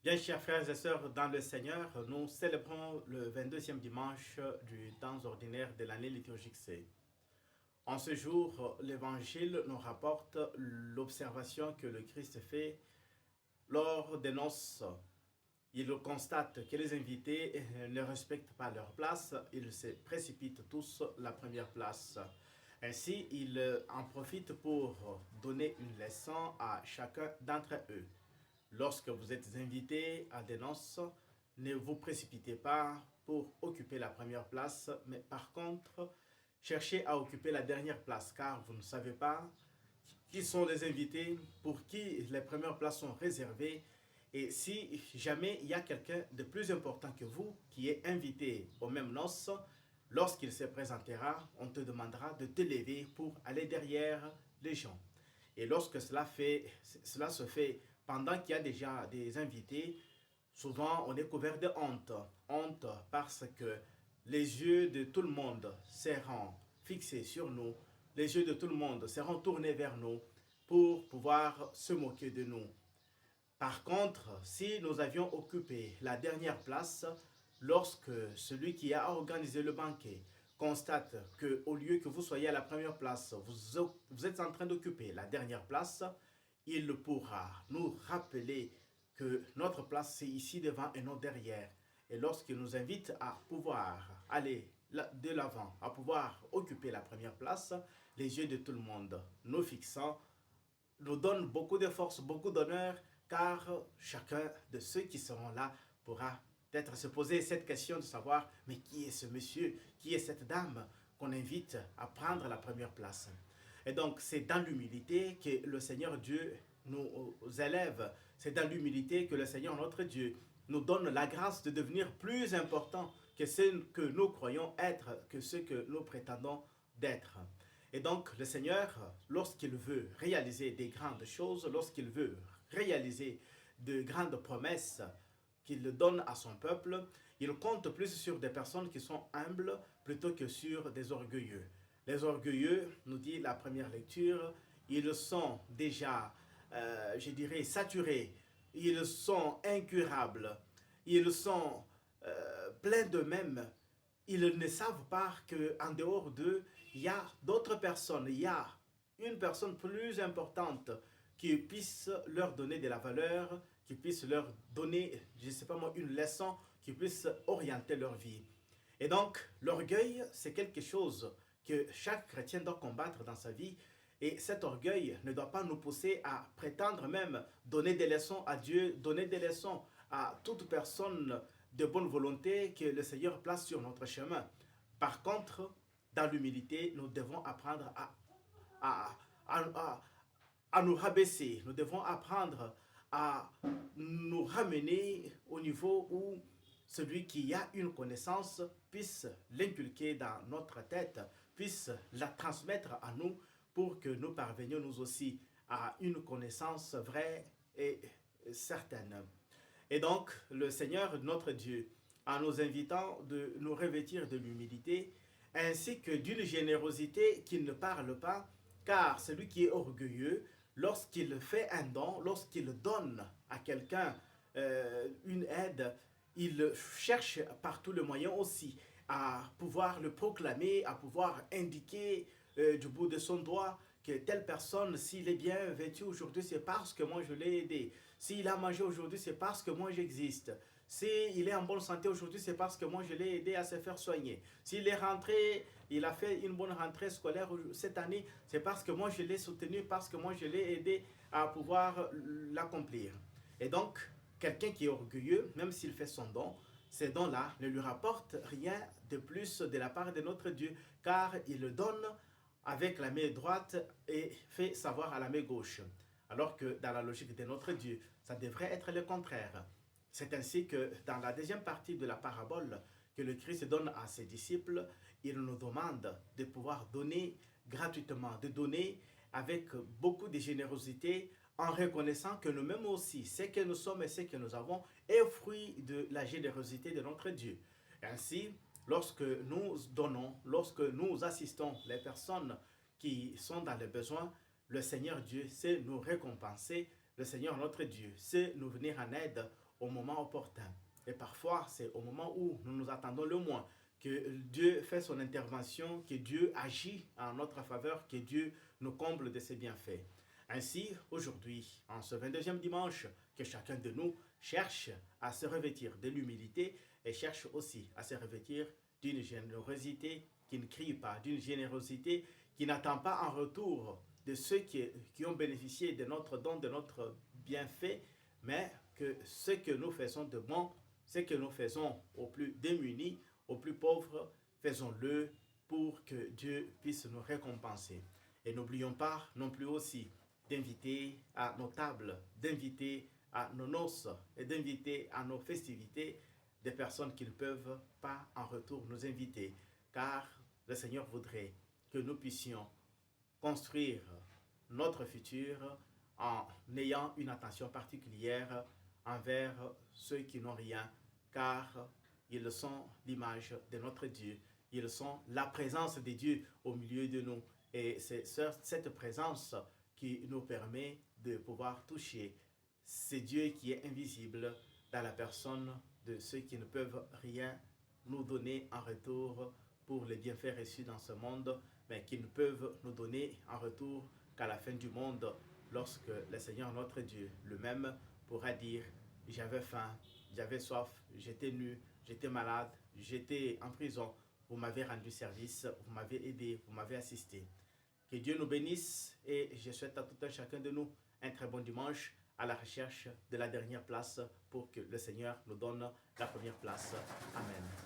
Bien, chers frères et sœurs dans le Seigneur, nous célébrons le 22e dimanche du temps ordinaire de l'année liturgique C. En ce jour, l'Évangile nous rapporte l'observation que le Christ fait lors des noces. Il constate que les invités ne respectent pas leur place, ils se précipitent tous la première place. Ainsi, il en profite pour donner une leçon à chacun d'entre eux. Lorsque vous êtes invité à des noces, ne vous précipitez pas pour occuper la première place, mais par contre, cherchez à occuper la dernière place, car vous ne savez pas qui sont les invités, pour qui les premières places sont réservées. Et si jamais il y a quelqu'un de plus important que vous qui est invité aux mêmes noces, lorsqu'il se présentera, on te demandera de te lever pour aller derrière les gens. Et lorsque cela se fait pendant qu'il y a déjà des invités, souvent on est couvert de honte. Honte parce que les yeux de tout le monde seront fixés sur nous, les yeux de tout le monde seront tournés vers nous pour pouvoir se moquer de nous. Par contre, si nous avions occupé la dernière place, lorsque celui qui a organisé le banquet constate que au lieu que vous soyez à la première place, vous êtes en train d'occuper la dernière place, il pourra nous rappeler que notre place c'est ici devant et non derrière. Et lorsqu'il nous invite à pouvoir aller de l'avant, à pouvoir occuper la première place, les yeux de tout le monde nous fixant nous donne beaucoup de force, beaucoup d'honneur, car chacun de ceux qui seront là pourra peut-être se poser cette question de savoir, mais qui est ce monsieur, qui est cette dame qu'on invite à prendre la première place. Et donc c'est dans l'humilité que le Seigneur Dieu nous élève, c'est dans l'humilité que le Seigneur notre Dieu nous donne la grâce de devenir plus important que ce que nous croyons être, que ce que nous prétendons d'être. Et donc le Seigneur, lorsqu'il veut réaliser des grandes choses, lorsqu'il veut réaliser de grandes promesses qu'il donne à son peuple, il compte plus sur des personnes qui sont humbles plutôt que sur des orgueilleux. Les orgueilleux, nous dit la première lecture, ils sont déjà, je dirais, saturés, ils sont incurables, ils sont pleins d'eux-mêmes, ils ne savent pas qu'en dehors d'eux, il y a d'autres personnes, il y a une personne plus importante qui puisse leur donner de la valeur, qui puisse leur donner, je ne sais pas moi, une leçon, qui puisse orienter leur vie. Et donc, l'orgueil, c'est quelque chose que chaque chrétien doit combattre dans sa vie. Et cet orgueil ne doit pas nous pousser à prétendre même donner des leçons à Dieu, donner des leçons à toute personne de bonne volonté que le Seigneur place sur notre chemin. Par contre, dans l'humilité, nous devons apprendre à, à, à, à nous rabaisser. Nous devons apprendre à nous ramener au niveau où celui qui a une connaissance puisse l'inculquer dans notre tête, puisse la transmettre à nous pour que nous parvenions nous aussi à une connaissance vraie et certaine. Et donc, le Seigneur, notre Dieu, en nous invitant de nous revêtir de l'humilité, ainsi que d'une générosité qui ne parle pas, car celui qui est orgueilleux, lorsqu'il fait un don, lorsqu'il donne à quelqu'un une aide, il cherche par tous les moyens aussi à pouvoir le proclamer, à pouvoir indiquer du bout de son doigt que telle personne, s'il est bien vêtu aujourd'hui, c'est parce que moi je l'ai aidé. S'il a mangé aujourd'hui, c'est parce que moi j'existe. S'il est en bonne santé aujourd'hui, c'est parce que moi je l'ai aidé à se faire soigner. S'il est rentré, il a fait une bonne rentrée scolaire cette année, c'est parce que moi je l'ai soutenu, parce que moi je l'ai aidé à pouvoir l'accomplir. Et donc, quelqu'un qui est orgueilleux, même s'il fait son don, ces dons-là ne lui rapportent rien de plus de la part de notre Dieu, car il le donne avec la main droite et fait savoir à la main gauche. Alors que dans la logique de notre Dieu, ça devrait être le contraire. C'est ainsi que dans la deuxième partie de la parabole que le Christ donne à ses disciples, il nous demande de pouvoir donner gratuitement, de donner avec beaucoup de générosité en reconnaissant que nous-mêmes aussi, ce que nous sommes et ce que nous avons est fruit de la générosité de notre Dieu. Ainsi, lorsque nous donnons, lorsque nous assistons les personnes qui sont dans le besoin, le Seigneur Dieu sait nous récompenser le Seigneur notre Dieu sait nous venir en aide au moment opportun. Et parfois, c'est au moment où nous nous attendons le moins que Dieu fait son intervention, que Dieu agit en notre faveur, que Dieu nous comble de ses bienfaits. Ainsi, aujourd'hui, en ce 22e dimanche, que chacun de nous cherche à se revêtir de l'humilité et cherche aussi à se revêtir d'une générosité qui ne crie pas, d'une générosité qui n'attend pas en retour de ceux qui ont bénéficié de notre don, de notre bienfait, mais que ce que nous faisons de bon, ce que nous faisons aux plus démunis, aux plus pauvres, faisons-le pour que Dieu puisse nous récompenser. Et n'oublions pas non plus aussi d'inviter à nos tables, d'inviter à nos noces et d'inviter à nos festivités des personnes qui ne peuvent pas en retour nous inviter, car le Seigneur voudrait que nous puissions construire notre futur en ayant une attention particulière envers ceux qui n'ont rien, car ils sont l'image de notre Dieu, ils sont la présence de Dieu au milieu de nous. Et c'est cette présence qui nous permet de pouvoir toucher ce Dieu qui est invisible dans la personne de ceux qui ne peuvent rien nous donner en retour pour les bienfaits reçus dans ce monde, mais qui ne peuvent nous donner en retour qu'à la fin du monde, lorsque le Seigneur notre Dieu lui-même pourra dire « J'avais faim, j'avais soif, j'étais nu, j'étais malade, j'étais en prison, vous m'avez rendu service, vous m'avez aidé, vous m'avez assisté ». Que Dieu nous bénisse et je souhaite à tout un chacun de nous un très bon dimanche à la recherche de la dernière place pour que le Seigneur nous donne la première place. Amen.